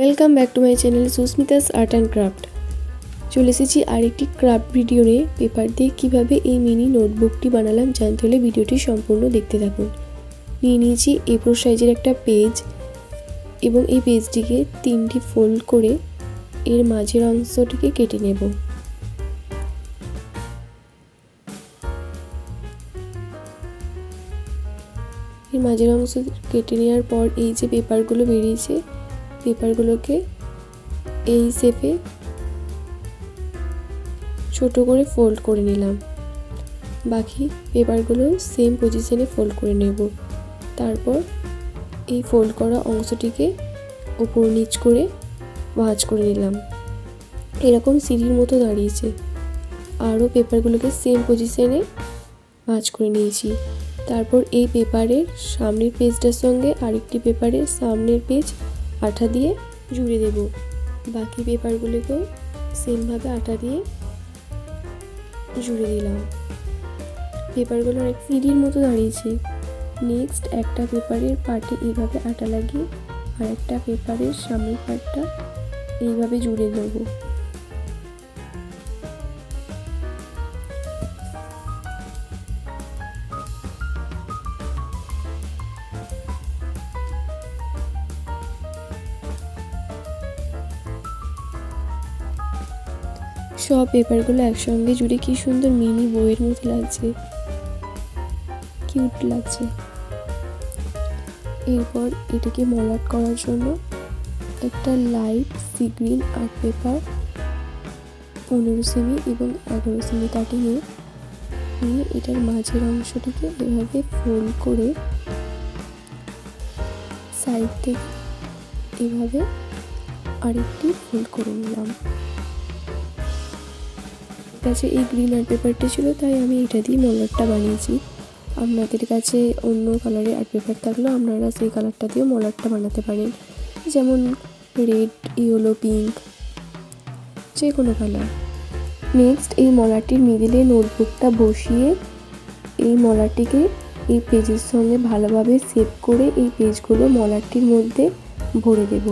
Welcome back to my channel Susmita's art and craft. চলে এসেছি আরেকটি ক্রাফট ভিডিও নিয়ে। পেপার দিয়ে কীভাবে এই মিনি নোটবুকটি বানালাম জানতে হলে ভিডিওটি সম্পূর্ণ দেখতে থাকুন। নিয়ে নিয়েছি A4 সাইজের একটা পেজ এবং এই পেজটিকে 3টি ফোল্ড করে এর মাঝের অংশটিকে কেটে নেব। এর মাঝের অংশ কেটে নেওয়ার পর এই যে পেপারগুলো বেরিয়েছে, পেপারগুলোকে এই শেপে ছোট করে ফোল্ড করে নিলাম। বাকি পেপারগুলো সেম পজিশনে ফোল্ড করে নেব। তারপর এই ফোল্ড করা অংশটিকে উপর নিচ করে ভাঁজ করে নিলাম। এরকম সিঁড়ির মতো দাঁড়িয়েছে। আরও পেপারগুলোকে সেম পজিশনে ভাঁজ করে নিয়েছি। তারপর এই পেপারের সামনের পেজটার সঙ্গে আরেকটি পেপারের সামনের পেজ আঠা দিয়ে জুড়ে দেব। বাকি পেপারগুলোকেও সেমভাবে আঠা দিয়ে জুড়ে দিলাম। পেপারগুলো এক সিঁড়ির মতো দাঁড়িয়েছে। নেক্সট একটা পেপারের পার্টে এইভাবে আঠা লাগিয়ে আর একটা পেপারের সামনের পার্টটা এইভাবে জুড়ে দেব। সব পেপারগুলো একসঙ্গে জুড়ে কি সুন্দর মিনি বইয়ের মতো লাগছে, কিউট লাগছে। এরপর এটাকে মলাট করার জন্য একটা light sea green art paper 15 semi এবং 11 সেমি কাটিং নিয়ে এটার মাঝের অংশটিকে এভাবে ফোল্ড করে সাইড থেকে এভাবে আরেকটি ফোল্ড করে নিলাম। কাছে এই গ্রিন আর্ট পেপারটি ছিল তাই আমি এটা দিয়ে মলাটটা বানিয়েছি। আপনাদের কাছে অন্য কালারের আর্ট পেপার থাকলেও আপনারা সেই কালারটা দিয়েও মলাটটা বানাতে পারেন, যেমন রেড, ইয়েলো, পিঙ্ক, যে কোনো কালার। নেক্সট এই মলাটির মিডিলে নোটবুকটা বসিয়ে এই মলাটিকে এই পেজের সঙ্গে ভালোভাবে সেভ করে এই পেজগুলো মলাটির মধ্যে ভরে দেব।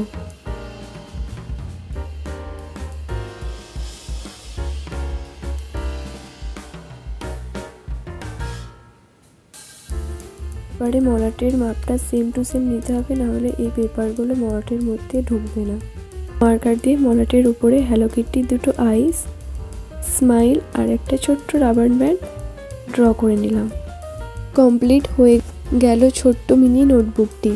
এবারে মলাটের মাপটা সেম টু সেম নিতে হবে, নাহলে এই পেপারগুলো মলাটের মধ্যে ঢুকবে না। মার্কার দিয়ে মলাটের উপরে হ্যালো কিটির দুটো আইস, স্মাইল আর একটা ছোট্ট রাবার ব্যান্ড ড্র করে নিলাম। কমপ্লিট হয়ে গেল ছোট্ট মিনি নোটবুকটি।